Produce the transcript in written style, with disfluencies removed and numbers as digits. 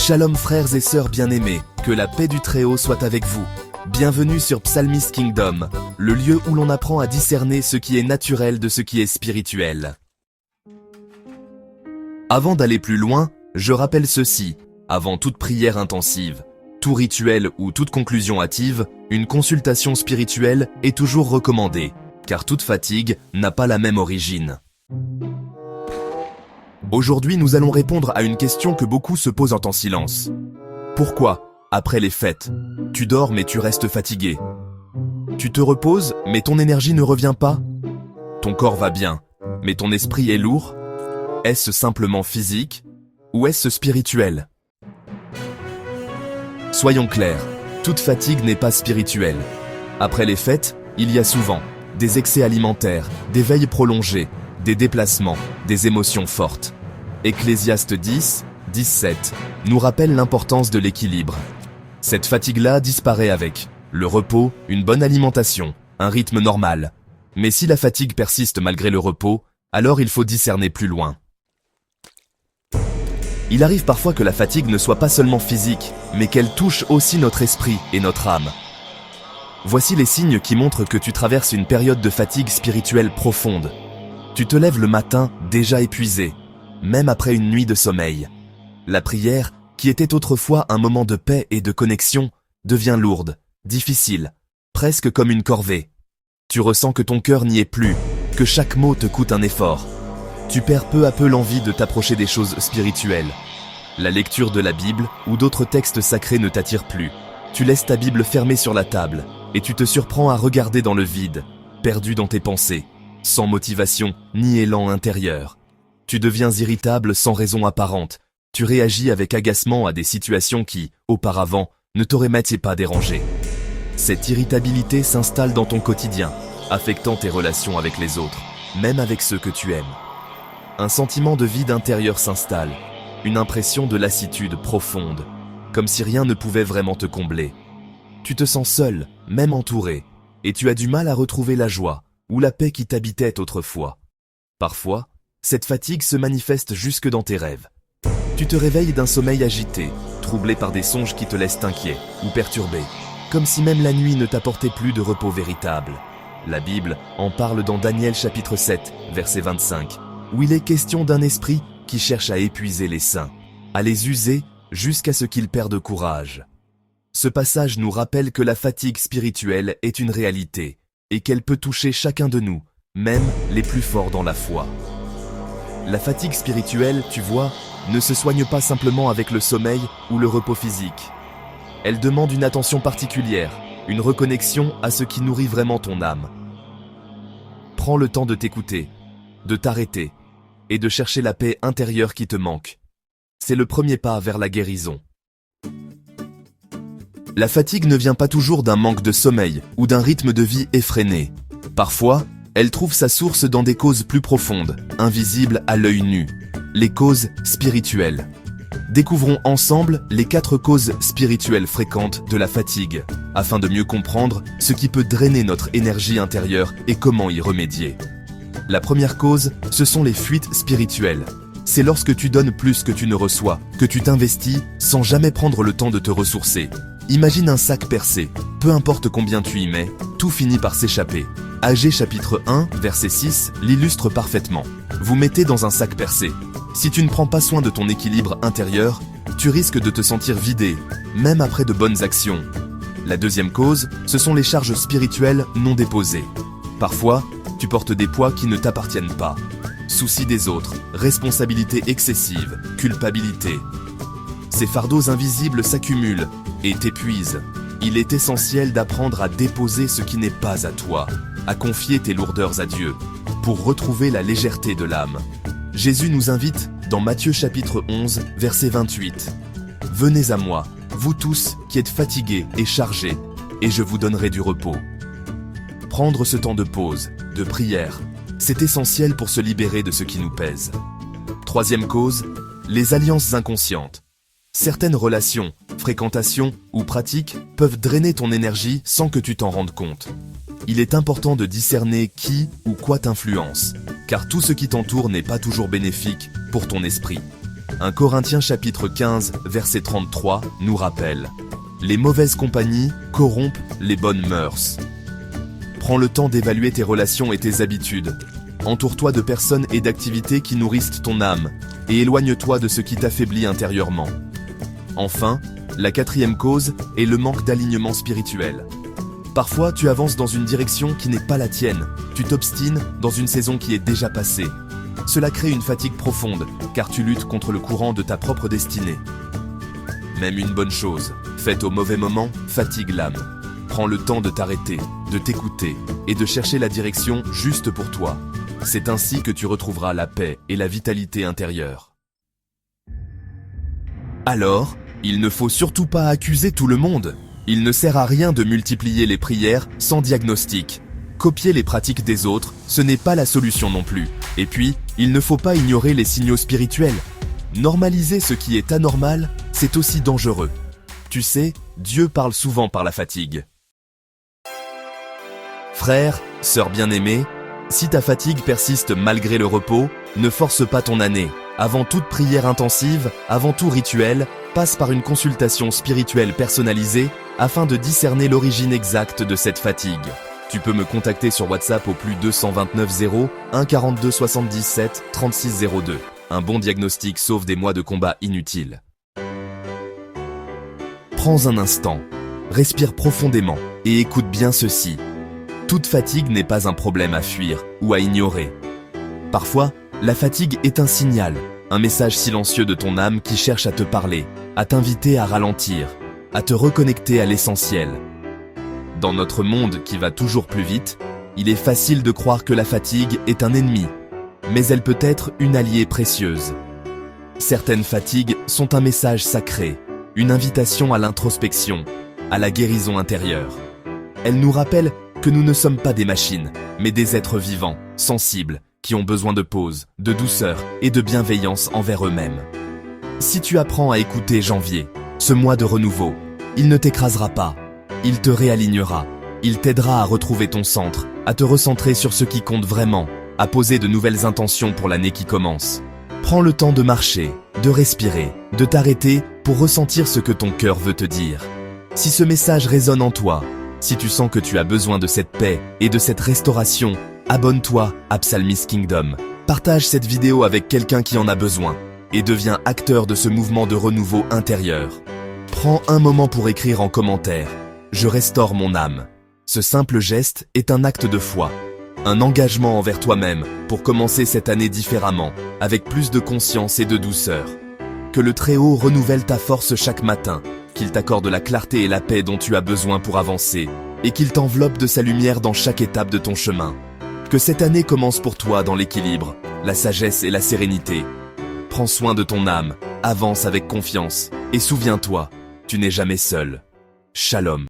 Shalom frères et sœurs bien-aimés, que la paix du Très-Haut soit avec vous. Bienvenue sur Psalmist Kingdom, le lieu où l'on apprend à discerner ce qui est naturel de ce qui est spirituel. Avant d'aller plus loin, je rappelle ceci, avant toute prière intensive, tout rituel ou toute conclusion hâtive, une consultation spirituelle est toujours recommandée, car toute fatigue n'a pas la même origine. Aujourd'hui, nous allons répondre à une question que beaucoup se posent en temps silence. Pourquoi, après les fêtes, tu dors mais tu restes fatigué? Tu te reposes mais ton énergie ne revient pas? Ton corps va bien, mais ton esprit est lourd? Est-ce simplement physique ou est-ce spirituel? Soyons clairs, toute fatigue n'est pas spirituelle. Après les fêtes, il y a souvent des excès alimentaires, des veilles prolongées, des déplacements, des émotions fortes. Ecclésiaste 10, 17 nous rappelle l'importance de l'équilibre. Cette fatigue-là disparaît avec le repos, une bonne alimentation, un rythme normal. Mais si la fatigue persiste malgré le repos, alors il faut discerner plus loin. Il arrive parfois que la fatigue ne soit pas seulement physique, mais qu'elle touche aussi notre esprit et notre âme. Voici les signes qui montrent que tu traverses une période de fatigue spirituelle profonde. Tu te lèves le matin déjà épuisé, même après une nuit de sommeil. La prière, qui était autrefois un moment de paix et de connexion, devient lourde, difficile, presque comme une corvée. Tu ressens que ton cœur n'y est plus, que chaque mot te coûte un effort. Tu perds peu à peu l'envie de t'approcher des choses spirituelles. La lecture de la Bible ou d'autres textes sacrés ne t'attire plus. Tu laisses ta Bible fermée sur la table et tu te surprends à regarder dans le vide, perdu dans tes pensées, sans motivation ni élan intérieur. Tu deviens irritable sans raison apparente. Tu réagis avec agacement à des situations qui, auparavant, ne t'auraient même pas dérangé. Cette irritabilité s'installe dans ton quotidien, affectant tes relations avec les autres, même avec ceux que tu aimes. Un sentiment de vide intérieur s'installe, une impression de lassitude profonde, comme si rien ne pouvait vraiment te combler. Tu te sens seul, même entouré, et tu as du mal à retrouver la joie ou la paix qui t'habitait autrefois. Parfois, cette fatigue se manifeste jusque dans tes rêves. Tu te réveilles d'un sommeil agité, troublé par des songes qui te laissent inquiet ou perturbé, comme si même la nuit ne t'apportait plus de repos véritable. La Bible en parle dans Daniel chapitre 7, verset 25, où il est question d'un esprit qui cherche à épuiser les saints, à les user jusqu'à ce qu'ils perdent courage. Ce passage nous rappelle que la fatigue spirituelle est une réalité et qu'elle peut toucher chacun de nous, même les plus forts dans la foi. La fatigue spirituelle, tu vois, ne se soigne pas simplement avec le sommeil ou le repos physique. Elle demande une attention particulière, une reconnexion à ce qui nourrit vraiment ton âme. Prends le temps de t'écouter, de t'arrêter et de chercher la paix intérieure qui te manque. C'est le premier pas vers la guérison. La fatigue ne vient pas toujours d'un manque de sommeil ou d'un rythme de vie effréné. Parfois, elle trouve sa source dans des causes plus profondes, invisibles à l'œil nu, les causes spirituelles. Découvrons ensemble les 4 causes spirituelles fréquentes de la fatigue, afin de mieux comprendre ce qui peut drainer notre énergie intérieure et comment y remédier. La première cause, ce sont les fuites spirituelles. C'est lorsque tu donnes plus que tu ne reçois, que tu t'investis sans jamais prendre le temps de te ressourcer. Imagine un sac percé, peu importe combien tu y mets, tout finit par s'échapper. Agée chapitre 1, verset 6 l'illustre parfaitement. Vous mettez dans un sac percé. Si tu ne prends pas soin de ton équilibre intérieur, tu risques de te sentir vidé, même après de bonnes actions. La deuxième cause, ce sont les charges spirituelles non déposées. Parfois, tu portes des poids qui ne t'appartiennent pas. Soucis des autres, responsabilité excessive, culpabilité. Ces fardeaux invisibles s'accumulent et t'épuisent. Il est essentiel d'apprendre à déposer ce qui n'est pas à toi, à confier tes lourdeurs à Dieu, pour retrouver la légèreté de l'âme. Jésus nous invite dans Matthieu chapitre 11, verset 28. « Venez à moi, vous tous qui êtes fatigués et chargés, et je vous donnerai du repos. » Prendre ce temps de pause, de prière, c'est essentiel pour se libérer de ce qui nous pèse. Troisième cause, les alliances inconscientes. Certaines relations, fréquentations ou pratiques peuvent drainer ton énergie sans que tu t'en rendes compte. Il est important de discerner qui ou quoi t'influence, car tout ce qui t'entoure n'est pas toujours bénéfique pour ton esprit. 1 Corinthiens chapitre 15, verset 33, nous rappelle « Les mauvaises compagnies corrompent les bonnes mœurs ». Prends le temps d'évaluer tes relations et tes habitudes. Entoure-toi de personnes et d'activités qui nourrissent ton âme, et éloigne-toi de ce qui t'affaiblit intérieurement. Enfin, la 4e cause est le manque d'alignement spirituel. Parfois, tu avances dans une direction qui n'est pas la tienne. Tu t'obstines dans une saison qui est déjà passée. Cela crée une fatigue profonde, car tu luttes contre le courant de ta propre destinée. Même une bonne chose, faite au mauvais moment, fatigue l'âme. Prends le temps de t'arrêter, de t'écouter et de chercher la direction juste pour toi. C'est ainsi que tu retrouveras la paix et la vitalité intérieure. Alors, il ne faut surtout pas accuser tout le monde. Il ne sert à rien de multiplier les prières sans diagnostic. Copier les pratiques des autres, ce n'est pas la solution non plus. Et puis, il ne faut pas ignorer les signaux spirituels. Normaliser ce qui est anormal, c'est aussi dangereux. Tu sais, Dieu parle souvent par la fatigue. Frère, sœur bien-aimée, si ta fatigue persiste malgré le repos, ne force pas ton année. Avant toute prière intensive, avant tout rituel, passe par une consultation spirituelle personnalisée afin de discerner l'origine exacte de cette fatigue. Tu peux me contacter sur WhatsApp au +229 0 1 42 77 36 02. Un bon diagnostic sauve des mois de combat inutiles. Prends un instant, respire profondément et écoute bien ceci. Toute fatigue n'est pas un problème à fuir ou à ignorer. Parfois, la fatigue est un signal, un message silencieux de ton âme qui cherche à te parler, à t'inviter à ralentir, à te reconnecter à l'essentiel. Dans notre monde qui va toujours plus vite, il est facile de croire que la fatigue est un ennemi, mais elle peut être une alliée précieuse. Certaines fatigues sont un message sacré, une invitation à l'introspection, à la guérison intérieure. Elles nous rappellent que nous ne sommes pas des machines, mais des êtres vivants, sensibles, qui ont besoin de pause, de douceur et de bienveillance envers eux-mêmes. Si tu apprends à écouter janvier, ce mois de renouveau, il ne t'écrasera pas, il te réalignera, il t'aidera à retrouver ton centre, à te recentrer sur ce qui compte vraiment, à poser de nouvelles intentions pour l'année qui commence. Prends le temps de marcher, de respirer, de t'arrêter pour ressentir ce que ton cœur veut te dire. Si ce message résonne en toi, si tu sens que tu as besoin de cette paix et de cette restauration, abonne-toi à Psalmist Kingdom. Partage cette vidéo avec quelqu'un qui en a besoin et deviens acteur de ce mouvement de renouveau intérieur. Prends un moment pour écrire en commentaire « Je restaure mon âme ». Ce simple geste est un acte de foi, un engagement envers toi-même pour commencer cette année différemment, avec plus de conscience et de douceur. Que le Très-Haut renouvelle ta force chaque matin, qu'il t'accorde la clarté et la paix dont tu as besoin pour avancer, et qu'il t'enveloppe de sa lumière dans chaque étape de ton chemin. Que cette année commence pour toi dans l'équilibre, la sagesse et la sérénité. Prends soin de ton âme, avance avec confiance, et souviens-toi, tu n'es jamais seul. Shalom.